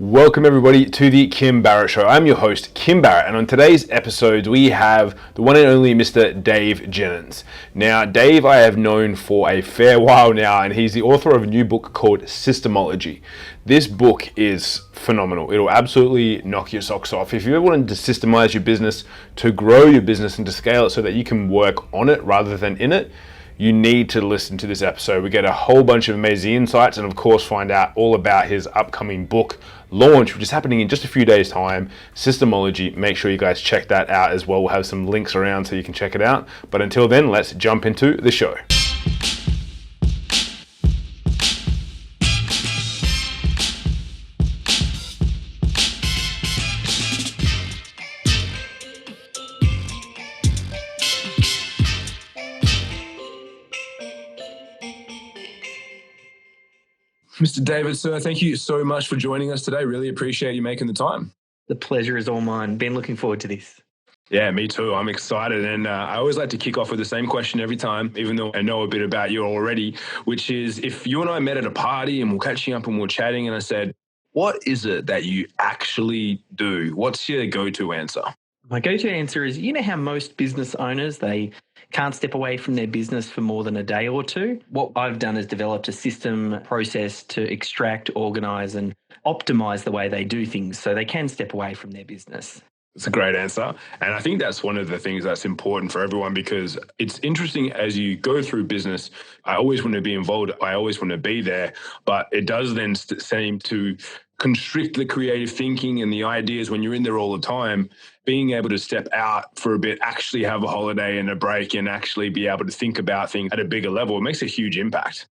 Welcome everybody to the Kim Barrett Show. I'm your host, Kim Barrett, and on today's episode we have the one and only Mr. Dave Jenyns. Now, Dave I have known for a fair while now, and he's the author of a new book called Systemisation. This book is phenomenal. It'll absolutely knock your socks off. If you ever wanted to systemize your business, to grow your business and to scale it so that you can work on it rather than in it, you need to listen to this episode. We get a whole bunch of amazing insights and of course find out all about his upcoming book launch, which is happening in just a few days time, Systemoology. Make sure you guys check that out as well. We'll have some links around so you can check it out. But until then, let's jump into the show. Mr. David, sir, thank you so much for joining us today. Really appreciate you making the time. The pleasure is all mine. Been looking forward to this. Yeah, me too. I'm excited. And I always like to kick off with the same question every time, even though I know a bit about you already, which is if you and I met at a party and we're catching up and we're chatting and I said, what is it that you actually do? What's your go-to answer? My go-to answer is, you know how most business owners, they can't step away from their business for more than a day or two? What I've done is developed a system process to extract, organize, and optimize the way they do things so they can step away from their business. It's a great answer. And I think that's one of the things that's important for everyone because it's interesting as you go through business. I always want to be involved. I always want to be there. But it does then seem to constrict the creative thinking and the ideas when you're in there all the time. Being able to step out for a bit, actually have a holiday and a break and actually be able to think about things at a bigger level, it makes a huge impact.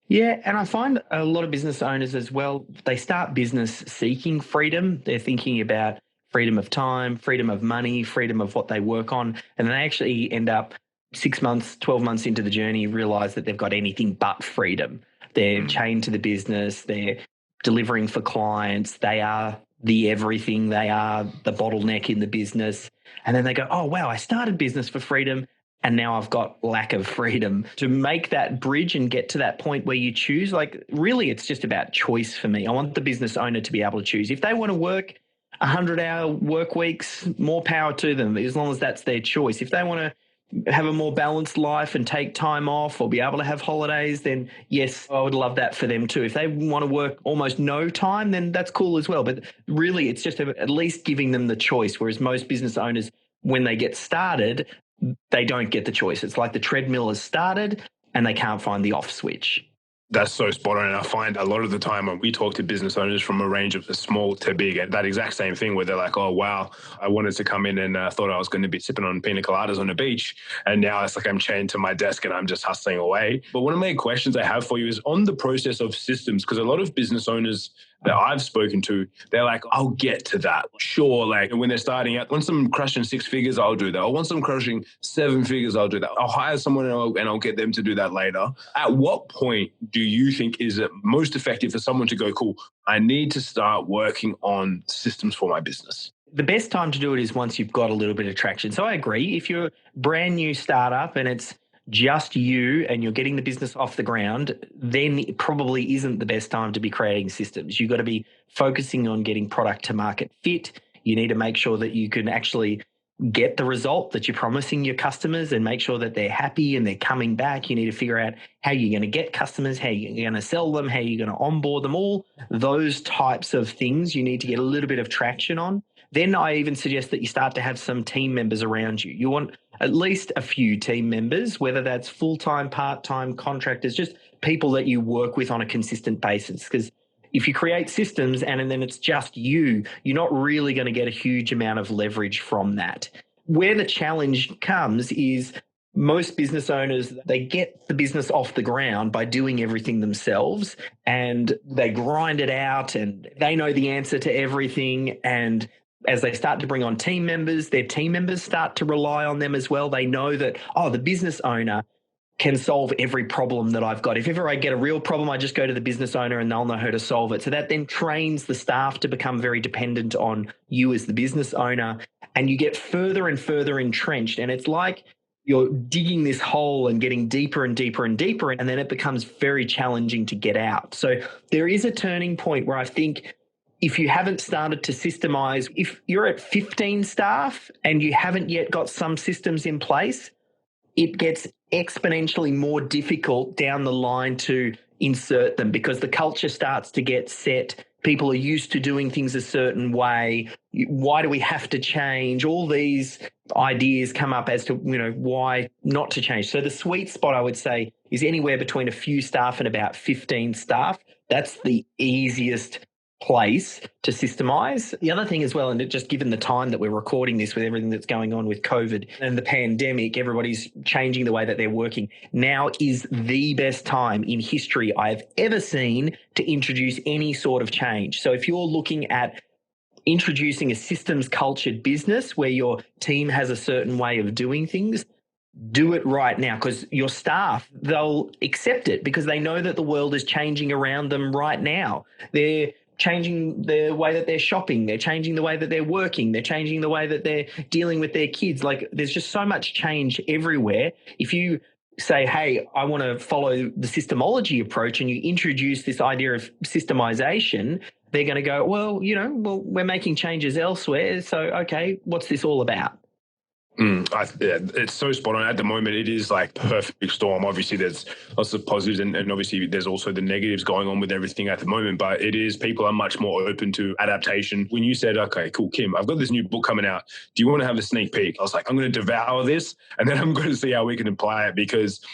Yeah, and I find a lot of business owners as well, they start business seeking freedom. They're thinking about freedom of time, freedom of money, freedom of what they work on. And then they actually end up 6 months, 12 months into the journey, realize that they've got anything but freedom. They're chained to the business. They're delivering for clients. They are the everything. They are the bottleneck in the business. And then they go, oh, wow, I started business for freedom. And now I've got lack of freedom. To make that bridge and get to that point where you choose, like really it's just about choice for me. I want the business owner to be able to choose. If they want to work 100-hour work weeks, more power to them, as long as that's their choice. If they want to have a more balanced life and take time off or be able to have holidays, then yes, I would love that for them too. If they want to work almost no time, then that's cool as well. But really, it's just at least giving them the choice, whereas most business owners, when they get started, they don't get the choice. It's like the treadmill has started and they can't find the off switch. That's so spot on. And I find a lot of the time when we talk to business owners from a range of small to big, and that exact same thing where they're like, oh, wow, I wanted to come in and thought I was going to be sipping on pina coladas on the beach. And now it's like I'm chained to my desk and I'm just hustling away. But one of my questions I have for you is on the process of systems, because a lot of business owners that I've spoken to, they're like, I'll get to that. Sure, like when they're starting out, once I'm crushing 6 figures, I'll do that. Or once I'm crushing 7 figures, I'll do that. I'll hire someone and I'll get them to do that later. At what point do you think is it most effective for someone to go, cool, I need to start working on systems for my business? The best time to do it is once you've got a little bit of traction. So I agree. If you're a brand new startup and it's just you and you're getting the business off the ground, then it probably isn't the best time to be creating systems. You've got to be focusing on getting product to market fit. You need to make sure that you can actually get the result that you're promising your customers and make sure that they're happy and they're coming back. You need to figure out how you're going to get customers, how you're going to sell them, how you're going to onboard them, all those types of things you need to get a little bit of traction on. Then I even suggest that you start to have some team members around you. You want at least a few team members, whether that's full-time, part-time, contractors, just people that you work with on a consistent basis. Because if you create systems and then it's just you, you're not really going to get a huge amount of leverage from that. Where the challenge comes is most business owners, they get the business off the ground by doing everything themselves and they grind it out and they know the answer to everything. And as they start to bring on team members, their team members start to rely on them as well. They know that, oh, the business owner can solve every problem that I've got. If ever I get a real problem, I just go to the business owner and they'll know how to solve it. So that then trains the staff to become very dependent on you as the business owner. And you get further and further entrenched. And it's like you're digging this hole and getting deeper and deeper and deeper. And then it becomes very challenging to get out. So there is a turning point where I think if you haven't started to systemize, if you're at 15 staff and you haven't yet got some systems in place, it gets exponentially more difficult down the line to insert them because the culture starts to get set. People are used to doing things a certain way. Why do we have to change? All these ideas come up as to, why not to change. So the sweet spot, I would say, is anywhere between a few staff and about 15 staff. That's the easiest place to systemize. The other thing as well, and just given the time that we're recording this with everything that's going on with COVID and the pandemic, everybody's changing the way that they're working. Now is the best time in history I've ever seen to introduce any sort of change. So if you're looking at introducing a systems cultured business where your team has a certain way of doing things, do it right now, because your staff, they'll accept it because they know that the world is changing around them right now. They're changing the way that they're shopping. They're changing the way that they're working. They're changing the way that they're dealing with their kids. Like, there's just so much change everywhere. If you say, hey, I want to follow the systemology approach, and you introduce this idea of systemization, they're going to go, well, we're making changes elsewhere. So, okay, what's this all about? It's so spot on. At the moment, it is like perfect storm. Obviously, there's lots of positives and obviously there's also the negatives going on with everything at the moment. But people are much more open to adaptation. When you said, okay, cool, Kim, I've got this new book coming out. Do you want to have a sneak peek? I was like, I'm going to devour this and then I'm going to see how we can apply it, because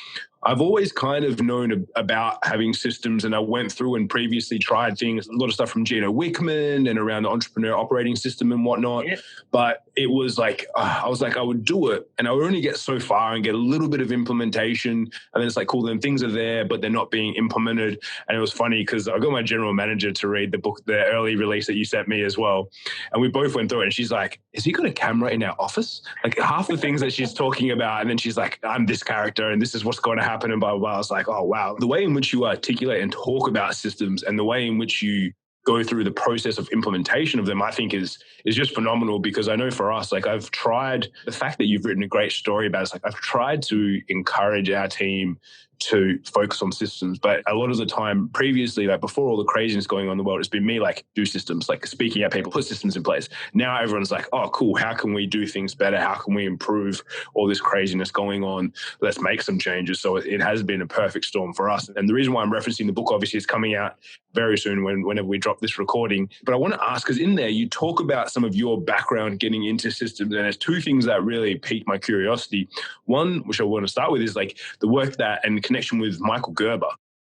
I've always kind of known about having systems, and I went through and previously tried things, a lot of stuff from Gino Wickman and around the entrepreneur operating system and whatnot. Yeah. But it was like, I was like, I would do it and I would only get so far and get a little bit of implementation. And then it's like, cool, then things are there, but they're not being implemented. And it was funny because I got my general manager to read the book, the early release that you sent me as well. And we both went through it and she's like, is he got a camera in our office? Like half the things that she's talking about. And then she's like, I'm this character and this is what's going to happen and blah, blah, blah. I was like, oh, wow. The way in which you articulate and talk about systems and the way in which you go through the process of implementation of them, I think is just phenomenal. Because I know for us, like I've tried, the fact that you've written a great story about it, it's like I've tried to encourage our team to focus on systems. But a lot of the time previously, like before all the craziness going on in the world, it's been me like, do systems, like speaking at people, put systems in place. Now everyone's like, oh, cool. How can we do things better? How can we improve all this craziness going on? Let's make some changes. So it has been a perfect storm for us. And the reason why I'm referencing the book, obviously, is coming out very soon whenever we drop this recording. But I want to ask, because in there you talk about some of your background getting into systems, and there's two things that really piqued my curiosity. One, which I want to start with, is like the work that and connection with Michael Gerber.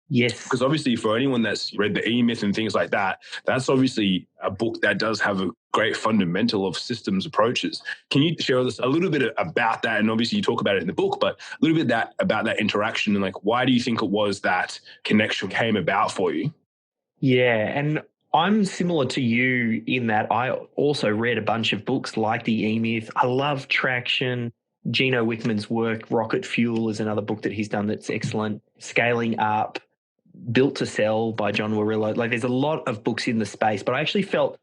Yes. Because obviously for anyone that's read the E-Myth and things like that, that's obviously a book that does have a great fundamental of systems approaches. Can you share with us a little bit about that? And obviously you talk about it in the book, but a little bit about that interaction and like, why do you think it was that connection came about for you? Yeah. And I'm similar to you in that I also read a bunch of books like the E-Myth. I love Traction. Gino Wickman's work, Rocket Fuel, is another book that he's done that's excellent. Scaling Up, Built to Sell by John Warrillow. Like there's a lot of books in the space, but I actually felt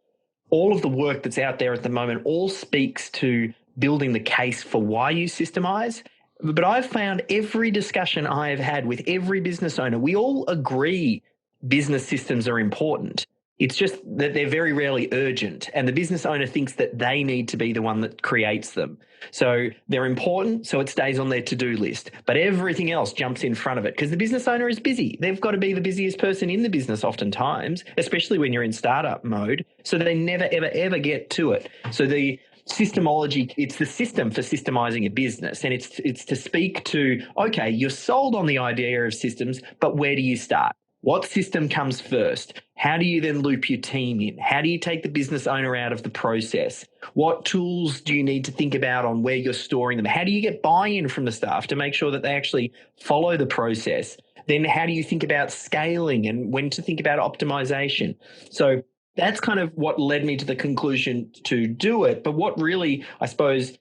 all of the work that's out there at the moment all speaks to building the case for why you systemize. But I've found every discussion I have had with every business owner, we all agree business systems are important. It's just that they're very rarely urgent, and the business owner thinks that they need to be the one that creates them. So they're important, so it stays on their to-do list. But everything else jumps in front of it because the business owner is busy. They've got to be the busiest person in the business oftentimes, especially when you're in startup mode. So they never, ever, ever get to it. So the Systemology, it's the system for systemizing a business. And it's to speak to, okay, you're sold on the idea of systems, but where do you start? What system comes first? How do you then loop your team in? How do you take the business owner out of the process? What tools do you need to think about on where you're storing them? How do you get buy-in from the staff to make sure that they actually follow the process? Then how do you think about scaling and when to think about optimization? So that's kind of what led me to the conclusion to do it. But what really, I suppose,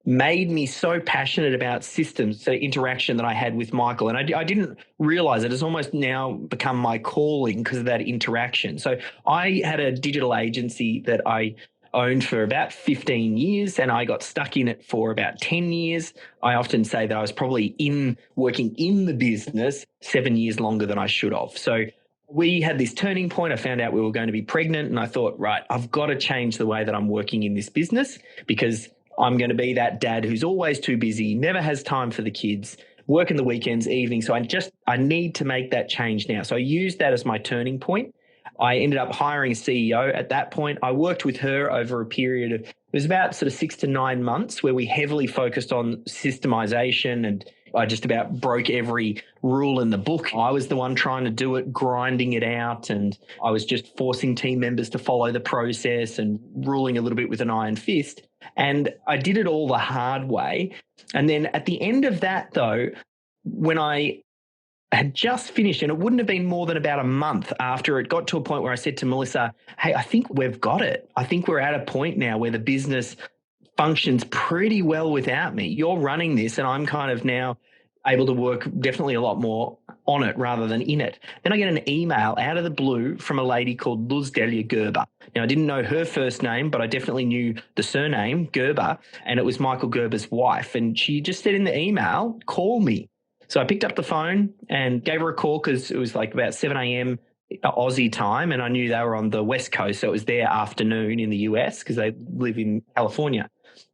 made me so passionate about systems, the interaction that I had with Michael. And I didn't realize it has almost now become my calling because of that interaction. So I had a digital agency that I owned for about 15 years and I got stuck in it for about 10 years. I often say that I was probably working in the business 7 years longer than I should have. So we had this turning point. I found out we were going to be pregnant, and I thought, right, I've got to change the way that I'm working in this business, because I'm going to be that dad who's always too busy, never has time for the kids, working the weekends, evenings. So I need to make that change now. So I used that as my turning point. I ended up hiring a CEO at that point. I worked with her over a period of, it was about sort of 6 to 9 months, where we heavily focused on systemisation, and I just about broke every rule in the book. I was the one trying to do it, grinding it out, and I was just forcing team members to follow the process and ruling a little bit with an iron fist. And I did it all the hard way. And then at the end of that, though, when I had just finished, and it wouldn't have been more than about a month after, it got to a point where I said to Melissa, hey, I think we've got it. I think we're at a point now where the business functions pretty well without me. You're running this, and I'm kind of now able to work definitely a lot more on it rather than in it. Then I get an email out of the blue from a lady called Gerber. Now, I didn't know her first name, but I definitely knew the surname, Gerber, and it was Michael Gerber's wife. And she just said in the email, call me. So I picked up the phone and gave her a call, because it was like about 7 a.m. Aussie time, and I knew they were on the West Coast, so it was their afternoon in the US, because they live in California.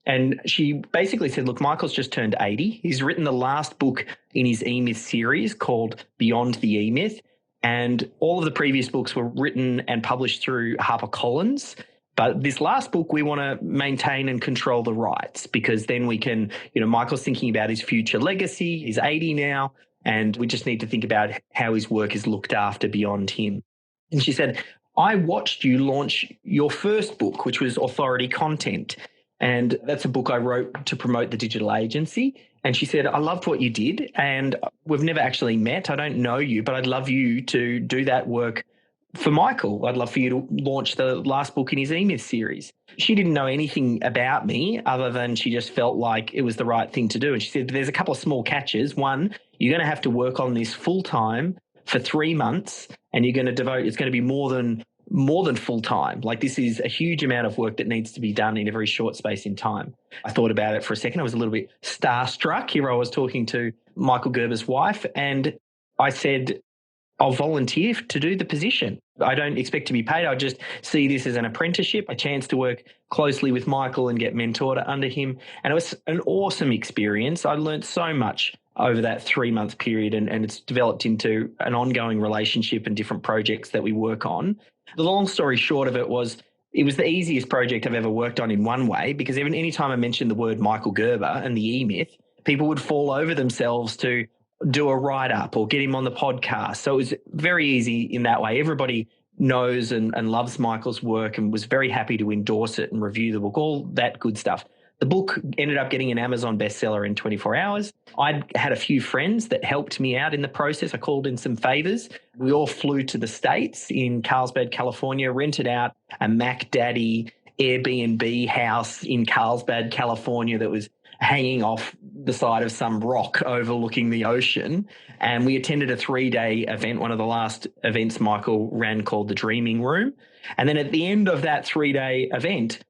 And she basically said, look, Michael's just turned 80. He's written the last book in his E-Myth series called Beyond the E-Myth. And all of the previous books were written and published through HarperCollins. But this last book, we want to maintain and control the rights, because then we can, Michael's thinking about his future legacy. He's 80 now, and we just need to think about how his work is looked after beyond him. And she said, I watched you launch your first book, which was Authority Content. And that's a book I wrote to promote the digital agency. And she said, I loved what you did, and we've never actually met. I don't know you, but I'd love you to do that work for Michael. I'd love for you to launch the last book in his E-Myth series. She didn't know anything about me other than she just felt like it was the right thing to do. And she said, there's a couple of small catches. One, you're going to have to work on this full time for 3 months, and you're going to devote, it's going to be more than full time. Like, this is a huge amount of work that needs to be done in a very short space in time. I thought about it for a second. I was a little bit starstruck. Here I was talking to Michael Gerber's wife, and I said, I'll volunteer to do the position. I don't expect to be paid. I just see this as an apprenticeship, a chance to work closely with Michael and get mentored under him. And it was an awesome experience. I learned so much over that 3-month period, and it's developed into an ongoing relationship and different projects that we work on. The long story short of it was the easiest project I've ever worked on in one way, because any time I mentioned the word Michael Gerber and the E-Myth, people would fall over themselves to do a write-up or get him on the podcast. So it was very easy in that way. Everybody knows and loves Michael's work and was very happy to endorse it and review the book, all that good stuff. The book ended up getting an Amazon bestseller in 24 hours. I'd had a few friends that helped me out in the process. I called in some favors. We all flew to the States in Carlsbad, California, rented out a Mac Daddy Airbnb house in Carlsbad, California that was hanging off the side of some rock overlooking the ocean. And we attended a 3-day event, one of the last events Michael ran, called the Dreaming Room. And then at the end of that 3-day event,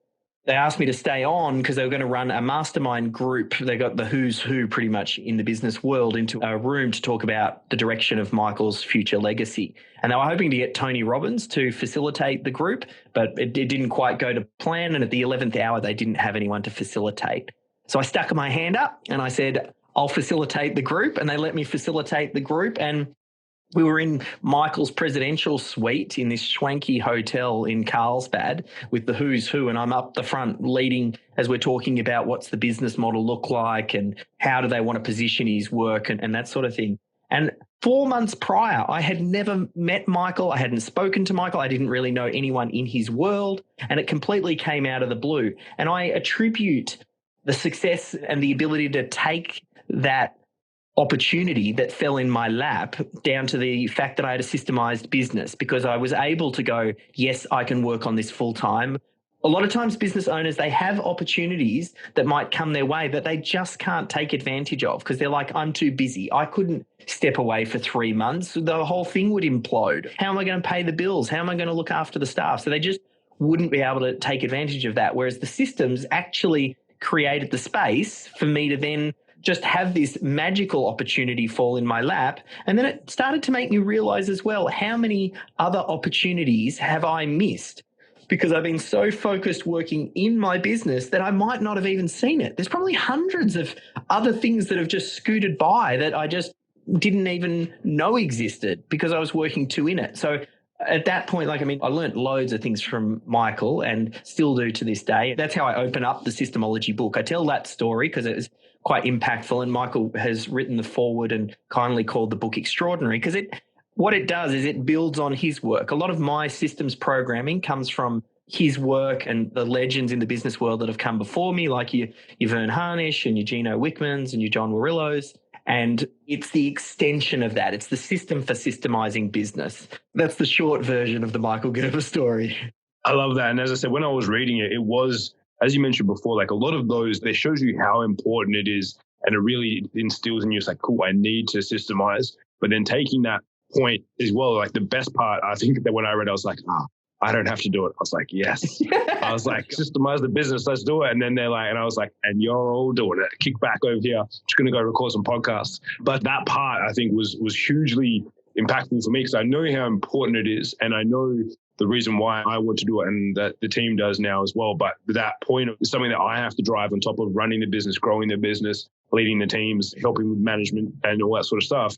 they asked me to stay on because they were going to run a mastermind group. They got the who's who pretty much in the business world into a room to talk about the direction of Michael's future legacy. And they were hoping to get Tony Robbins to facilitate the group, but it didn't quite go to plan. And at the 11th hour, they didn't have anyone to facilitate. So I stuck my hand up and I said, I'll facilitate the group. And they let me facilitate the group. And we were in Michael's presidential suite in this swanky hotel in Carlsbad with the who's who, and I'm up the front leading as we're talking about what's the business model look like and how do they want to position his work and that sort of thing. And 4 months prior, I had never met Michael. I hadn't spoken to Michael. I didn't really know anyone in his world, and it completely came out of the blue. And I attribute the success and the ability to take that opportunity that fell in my lap down to the fact that I had a systemized business, because I was able to go, yes, I can work on this full time. A lot of times business owners, they have opportunities that might come their way that they just can't take advantage of because they're like, I'm too busy. I couldn't step away for 3 months. The whole thing would implode. How am I going to pay the bills? How am I going to look after the staff? So they just wouldn't be able to take advantage of that. Whereas the systems actually created the space for me to then just have this magical opportunity fall in my lap. And then it started to make me realize as well, how many other opportunities have I missed? Because I've been so focused working in my business that I might not have even seen it. There's probably hundreds of other things that have just scooted by that I just didn't even know existed because I was working too in it. So at that point, I learned loads of things from Michael and still do to this day. That's how I open up the Systemology book. I tell that story because it was quite impactful, and Michael has written the foreword and kindly called the book extraordinary because what it does is it builds on his work. A lot of my systems programming comes from his work and the legends in the business world that have come before me, like your Vern Harnish and your Gino Wickmans and your John Warillos. And it's the extension of that. It's the system for systemizing business. That's the short version of the Michael Gerber story. I love that. And as I said, when I was reading it, it was, as you mentioned before, like a lot of those, they shows you how important it is. And it really instills in you, it's like, cool, I need to systemize. But then taking that point as well, like the best part, I think that when I read it, I was like, I don't have to do it. I was like, yes. I was like, systemize the business, let's do it. And then they're like, and I was like, and you're all doing it. Kick back over here. Just going to go record some podcasts. But that part, I think, was hugely impactful for me because I know how important it is. And I know the reason why I want to do it and that the team does now as well. But that point is something that I have to drive on top of running the business, growing the business, leading the teams, helping with management and all that sort of stuff.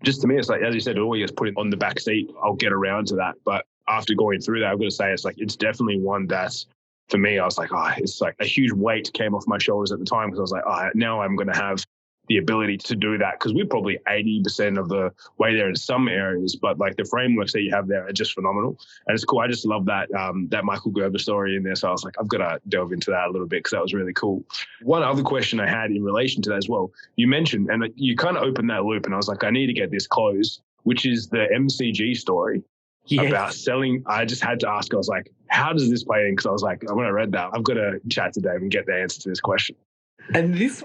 Just to me, it's like, as you said, always put it on the back seat. I'll get around to that. But after going through that, I've got to say, it's definitely one that's, for me, I was like, it's like a huge weight came off my shoulders at the time because I was like, now I'm going to have the ability to do that because we're probably 80% of the way there in some areas, but like the frameworks that you have there are just phenomenal. And it's cool. I just love that, that Michael Gerber story in there. So I was like, I've got to delve into that a little bit because that was really cool. One other question I had in relation to that as well, you mentioned, and you kind of opened that loop and I was like, I need to get this closed, which is the MCG story. Yes. About selling. I just had to ask, I was like, how does this play in? Because I was like, when I read that, I've got to chat to Dave and get the answer to this question. And this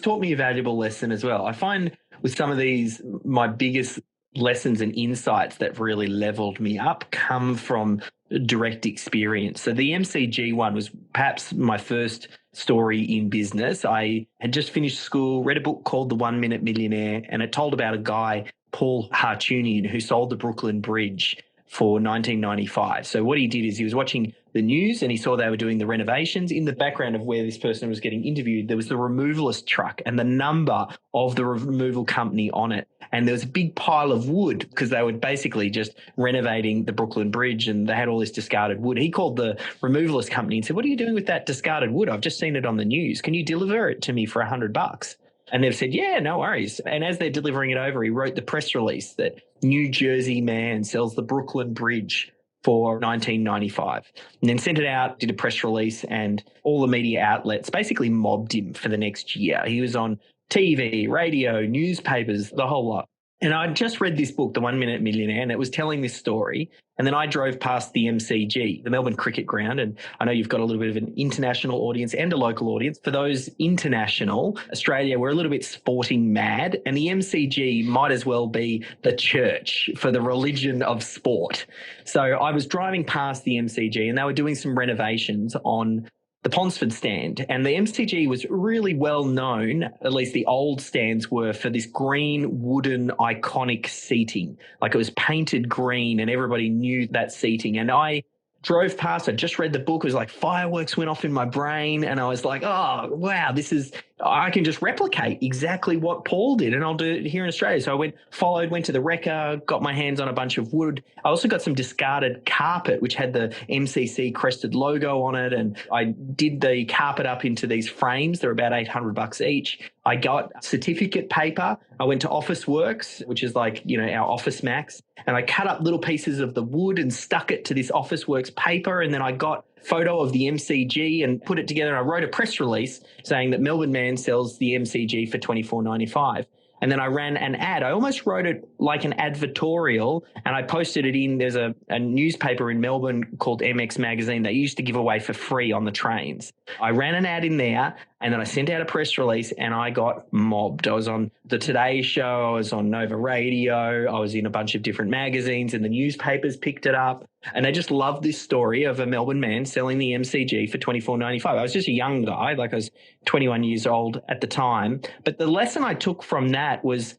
taught me a valuable lesson as well. I find with some of these, my biggest lessons and insights that really leveled me up come from direct experience. So the MCG one was perhaps my first story in business. I had just finished school, read a book called The 1 Minute Millionaire, and it told about a guy, Paul Hartunian, who sold the Brooklyn Bridge for 1995. So what he did is he was watching the news and he saw they were doing the renovations. In the background of where this person was getting interviewed, there was the removalist truck and the number of the removal company on it. And there was a big pile of wood because they were basically just renovating the Brooklyn Bridge and they had all this discarded wood. He called the removalist company and said, "What are you doing with that discarded wood? I've just seen it on the news. Can you deliver it to me for $100?" And they've said, yeah, no worries. And as they're delivering it over, he wrote the press release that New Jersey man sells the Brooklyn Bridge for $19.95. And then sent it out, did a press release, and all the media outlets basically mobbed him for the next year. He was on TV, radio, newspapers, the whole lot. And I'd just read this book, The 1 Minute Millionaire, and it was telling this story. And then I drove past the MCG, the Melbourne Cricket Ground, and I know you've got a little bit of an international audience and a local audience. For those international, Australia, we're a little bit sporting mad, and the MCG might as well be the church for the religion of sport. So I was driving past the MCG, and they were doing some renovations on the Ponsford stand, and the MCG was really well known, at least the old stands were, for this green wooden iconic seating. Like it was painted green and everybody knew that seating. And I drove past, I just read the book, it was like fireworks went off in my brain and I was like, oh, wow, I can just replicate exactly what Paul did and I'll do it here in Australia. So I went to the wrecker, got my hands on a bunch of wood. I also got some discarded carpet, which had the MCC crested logo on it. And I did the carpet up into these frames. They're about $800 each. I got certificate paper. I went to Officeworks, which is like, our Office Max, and I cut up little pieces of the wood and stuck it to this Officeworks paper. And then I got photo of the MCG and put it together. And I wrote a press release saying that Melbourne man sells the MCG for $24.95. And then I ran an ad. I almost wrote it like an advertorial and I posted it in. There's a newspaper in Melbourne called MX Magazine that used to give away for free on the trains. I ran an ad in there And then I sent out a press release and I got mobbed. I was on the Today Show, I was on Nova Radio, I was in a bunch of different magazines and the newspapers picked it up. And they just loved this story of a Melbourne man selling the MCG for $24.95. I was just a young guy, like I was 21 years old at the time. But the lesson I took from that was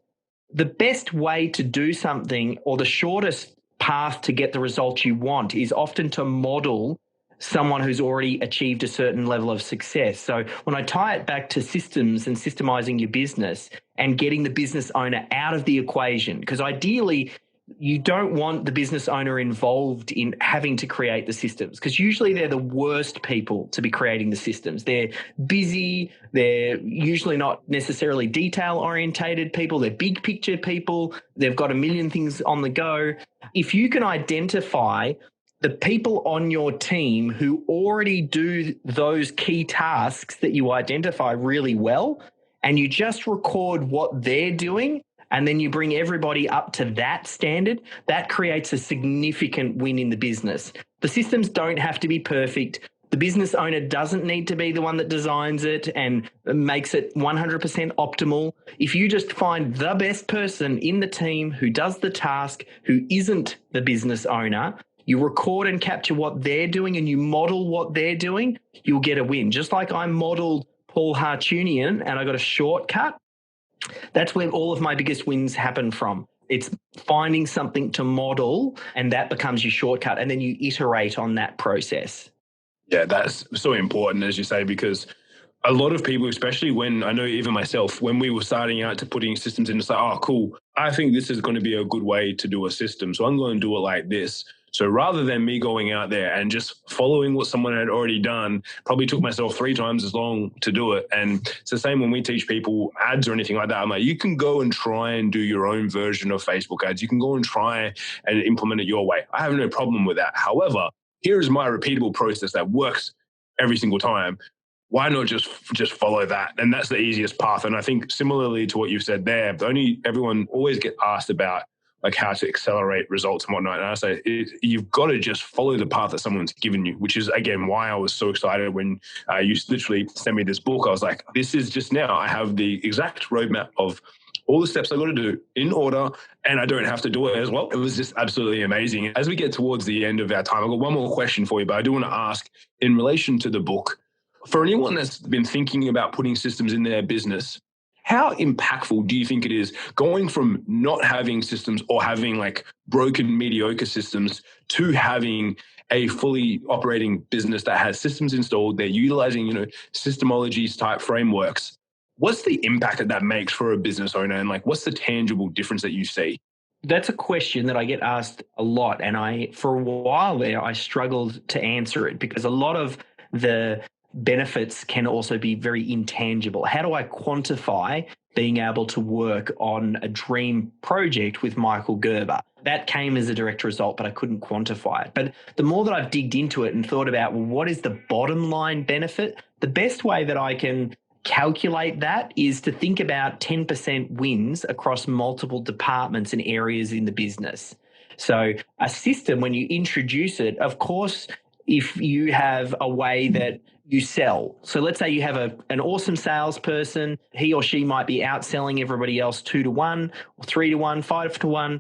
the best way to do something, or the shortest path to get the results you want, is often to model someone who's already achieved a certain level of success. So when I tie it back to systems and systemizing your business and getting the business owner out of the equation, because ideally you don't want the business owner involved in having to create the systems, because usually they're the worst people to be creating the systems. They're busy. They're usually not necessarily detail orientated people. They're big picture people. They've got a million things on the go. If you can identify the people on your team who already do those key tasks that you identify really well, and you just record what they're doing, and then you bring everybody up to that standard, that creates a significant win in the business. The systems don't have to be perfect. The business owner doesn't need to be the one that designs it and makes it 100% optimal. If you just find the best person in the team who does the task, who isn't the business owner, you record and capture what they're doing and you model what they're doing, you'll get a win. Just like I modeled Paul Hartunian and I got a shortcut, that's where all of my biggest wins happen from. It's finding something to model, and that becomes your shortcut, and then you iterate on that process. Yeah, that's so important, as you say, because a lot of people, especially when I know even myself, when we were starting out to putting systems in, it's like, oh, cool, I think this is going to be a good way to do a system, so I'm going to do it like this. So rather than me going out there and just following what someone had already done, probably took myself 3 times as long to do it. And it's the same when we teach people ads or anything like that. I'm like, you can go and try and do your own version of Facebook ads. You can go and try and implement it your way. I have no problem with that. However, here's my repeatable process that works every single time. Why not just follow that? And that's the easiest path. And I think similarly to what you've said there, everyone always get asked about like how to accelerate results and whatnot. And I say, you've got to just follow the path that someone's given you, which is, again, why I was so excited when you literally sent me this book. I was like, this is just now. I have the exact roadmap of all the steps I got to do in order, and I don't have to do it as well. It was just absolutely amazing. As we get towards the end of our time, I've got one more question for you, but I do want to ask in relation to the book, for anyone that's been thinking about putting systems in their business, how impactful do you think it is going from not having systems or having like broken, mediocre systems to having a fully operating business that has systems installed, they're utilizing, Systemology's type frameworks? What's the impact that makes for a business owner, and like what's the tangible difference that you see? That's a question that I get asked a lot, and for a while there, I struggled to answer it because a lot of the benefits can also be very intangible. How do I quantify being able to work on a dream project with Michael Gerber? That came as a direct result, but I couldn't quantify it. But the more that I've digged into it and thought about, well, what is the bottom line benefit? The best way that I can calculate that is to think about 10% wins across multiple departments and areas in the business. So a system, when you introduce it, of course, if you have a way that you sell. So let's say you have an awesome salesperson, he or she might be outselling everybody else 2-1 or 3-1, 5-1.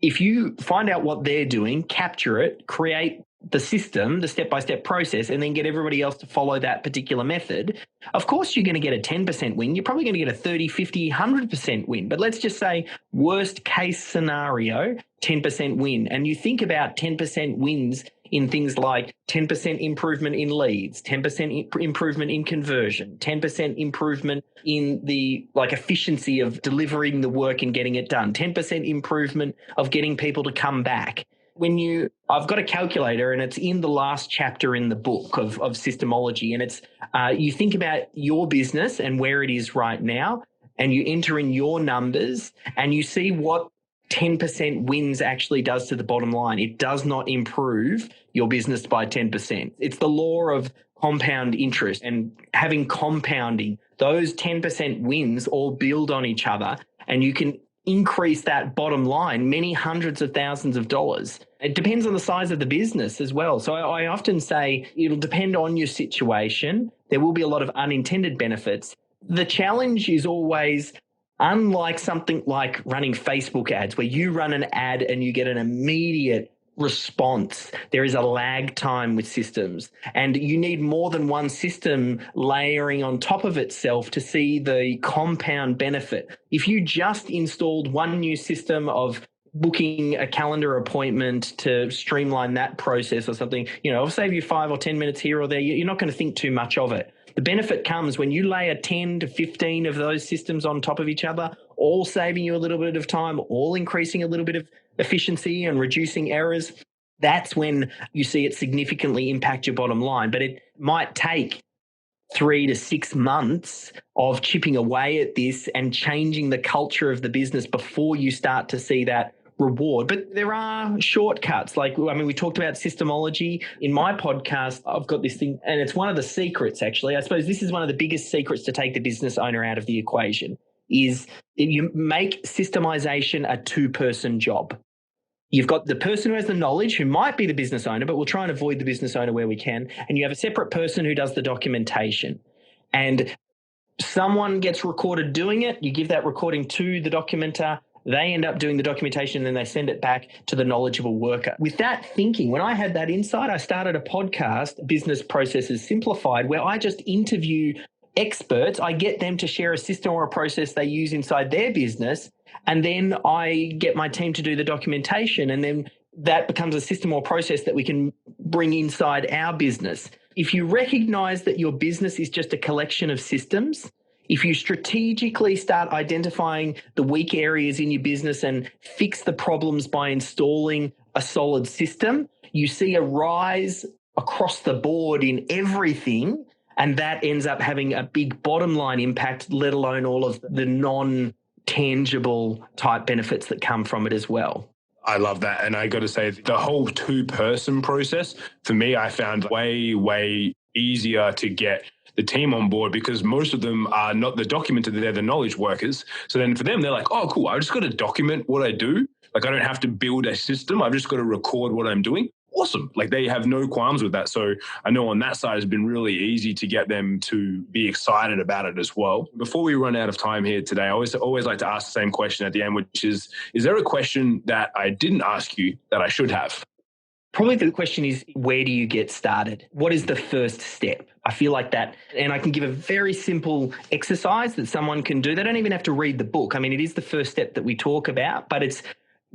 If you find out what they're doing, capture it, create the system, the step-by-step process, and then get everybody else to follow that particular method, of course you're going to get a 10% win. You're probably going to get a 30, 50, 100% win. But let's just say worst case scenario, 10% win. And you think about 10% wins in things like 10% improvement in leads, 10% improvement in conversion, 10% improvement in the efficiency of delivering the work and getting it done, 10% improvement of getting people to come back. I've got a calculator and it's in the last chapter in the book of Systemology, and it's you think about your business and where it is right now, and you enter in your numbers and you see what 10% wins actually does to the bottom line. It does not improve your business by 10%. It's the law of compound interest, and having compounding, those 10% wins all build on each other, and you can increase that bottom line many hundreds of thousands of dollars. It depends on the size of the business as well. So I often say it'll depend on your situation, There will be a lot of unintended benefits. The challenge is always, unlike something like running Facebook ads, where you run an ad and you get an immediate response, there is a lag time with systems, and you need more than one system layering on top of itself to see the compound benefit. If you just installed one new system of booking a calendar appointment to streamline that process or something, it'll save you 5 or 10 minutes here or there. You're not going to think too much of it. The benefit comes when you layer 10 to 15 of those systems on top of each other, all saving you a little bit of time, all increasing a little bit of efficiency and reducing errors. That's when you see it significantly impact your bottom line. But it might take 3 to 6 months of chipping away at this and changing the culture of the business before you start to see that reward. But there are shortcuts. We talked about Systemology. In my podcast, I've got this thing, and it's one of the secrets, actually. I suppose this is one of the biggest secrets to take the business owner out of the equation, is you make systemisation a two-person job. You've got the person who has the knowledge, who might be the business owner, but we'll try and avoid the business owner where we can. And you have a separate person who does the documentation. And someone gets recorded doing it. You give that recording to the documenter. They end up doing the documentation, and then they send it back to the knowledgeable worker. With that thinking, when I had that insight, I started a podcast, Business Processes Simplified, where I just interview experts. I get them to share a system or a process they use inside their business, and then I get my team to do the documentation, and then that becomes a system or process that we can bring inside our business. If you recognize that your business is just a collection of systems, if you strategically start identifying the weak areas in your business and fix the problems by installing a solid system, you see a rise across the board in everything, and that ends up having a big bottom line impact, let alone all of the non-tangible type benefits that come from it as well. I love that. And I got to say, the whole two-person process, for me, I found way easier to get the team on board, because most of them are not the documenter, they're the knowledge workers. So then for them, they're like, oh, cool, I just got to document what I do. I don't have to build a system. I've just got to record what I'm doing. Awesome. They have no qualms with that. So I know on that side, it's been really easy to get them to be excited about it as well. Before we run out of time here today, I always like to ask the same question at the end, which is there a question that I didn't ask you that I should have? Probably the question is, where do you get started? What is the first step? I feel like that, and I can give a very simple exercise that someone can do. They don't even have to read the book. It is the first step that we talk about, but it's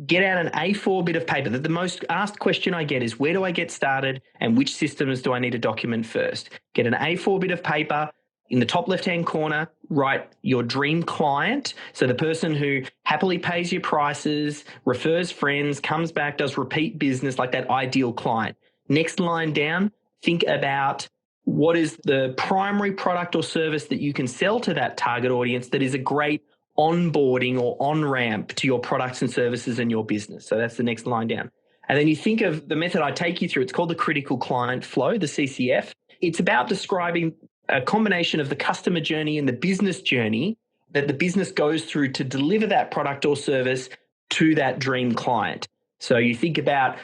get out an A4 bit of paper. The most asked question I get is, where do I get started and which systems do I need to document first? Get an A4 bit of paper. In the top left-hand corner, write your dream client. So the person who happily pays your prices, refers friends, comes back, does repeat business, like that ideal client. Next line down, think about what is the primary product or service that you can sell to that target audience that is a great onboarding or on-ramp to your products and services in your business. So that's the next line down. And then you think of the method I take you through. It's called the critical client flow, the CCF. It's about describing a combination of the customer journey and the business journey that the business goes through to deliver that product or service to that dream client. So you think about,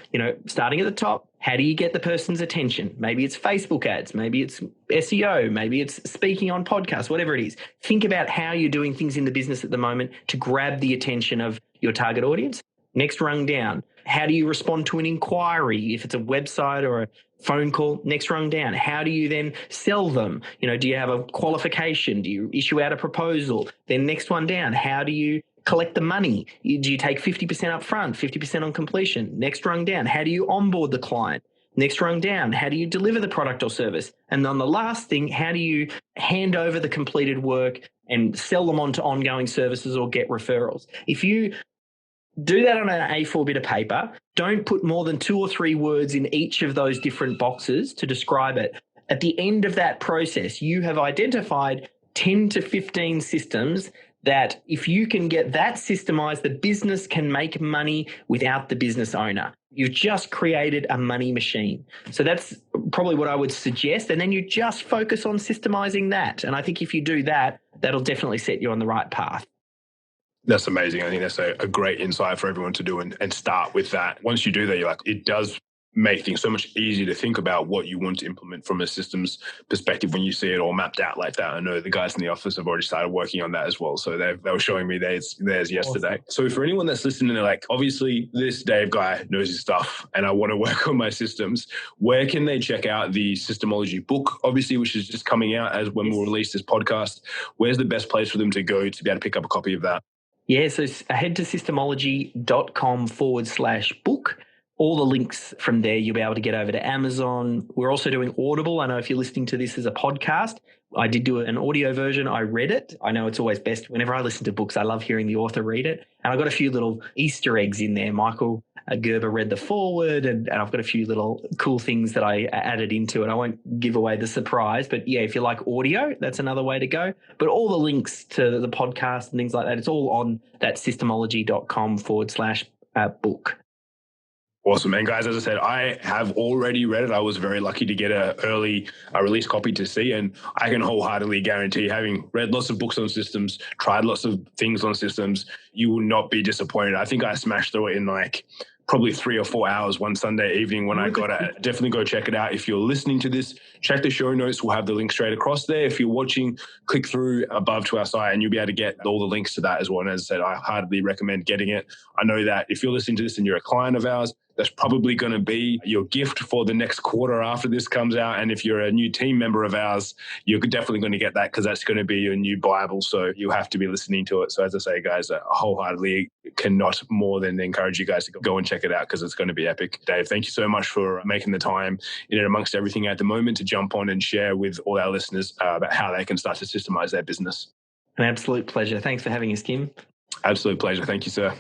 starting at the top, how do you get the person's attention? Maybe it's Facebook ads, maybe it's SEO, maybe it's speaking on podcasts, whatever it is. Think about how you're doing things in the business at the moment to grab the attention of your target audience. Next rung down, how do you respond to an inquiry? If it's a website or a phone call, next rung down, how do you then sell them? Do you have a qualification? Do you issue out a proposal? Then next one down, how do you collect the money? Do you take 50% up front, 50% on completion? Next rung down, how do you onboard the client? Next rung down, how do you deliver the product or service? And then the last thing, how do you hand over the completed work and sell them on to ongoing services or get referrals? If you do that on an A4 bit of paper, don't put more than 2 or 3 words in each of those different boxes to describe it. At the end of that process, you have identified 10 to 15 systems that if you can get that systemized, the business can make money without the business owner. You've just created a money machine. So that's probably what I would suggest. And then you just focus on systemizing that. And I think if you do that, that'll definitely set you on the right path. That's amazing. I think that's a great insight for everyone to do and start with that. Once you do that, you're like, it does make things so much easier to think about what you want to implement from a systems perspective when you see it all mapped out like that. I know the guys in the office have already started working on that as well. So they were showing me theirs yesterday. Awesome. So for anyone that's listening, they're like, obviously this Dave guy knows his stuff and I want to work on my systems. Where can they check out the Systemology book, obviously, which is just coming out as when we'll release this podcast? Where's the best place for them to go to be able to pick up a copy of that? Yeah, so head to systemology.com/book. All the links from there, you'll be able to get over to Amazon. We're also doing Audible. I know if you're listening to this as a podcast, I did do an audio version. I read it. I know it's always best. Whenever I listen to books, I love hearing the author read it. And I got a few little Easter eggs in there. Michael Gerber read the foreword, and I've got a few little cool things that I added into it. I won't give away the surprise, but yeah, if you like audio, that's another way to go. But all the links to the podcast and things like that, it's all on that systemology.com/book. Awesome. And guys, as I said, I have already read it. I was very lucky to get an early release copy to see, and I can wholeheartedly guarantee, having read lots of books on systems, tried lots of things on systems, you will not be disappointed. I think I smashed through it in probably 3 or 4 hours one Sunday evening when I got it. Definitely go check it out. If you're listening to this, check the show notes. We'll have the link straight across there. If you're watching, click through above to our site and you'll be able to get all the links to that as well. And as I said, I heartily recommend getting it. I know that if you're listening to this and you're a client of ours, that's probably going to be your gift for the next quarter after this comes out. And if you're a new team member of ours, you're definitely going to get that because that's going to be your new Bible. So you have to be listening to it. So as I say, guys, I wholeheartedly cannot more than encourage you guys to go and check it out because it's going to be epic. Dave, thank you so much for making the time in and amongst everything at the moment to jump on and share with all our listeners about how they can start to systemize their business. An absolute pleasure. Thanks for having us, Kim. Absolute pleasure. Thank you, sir.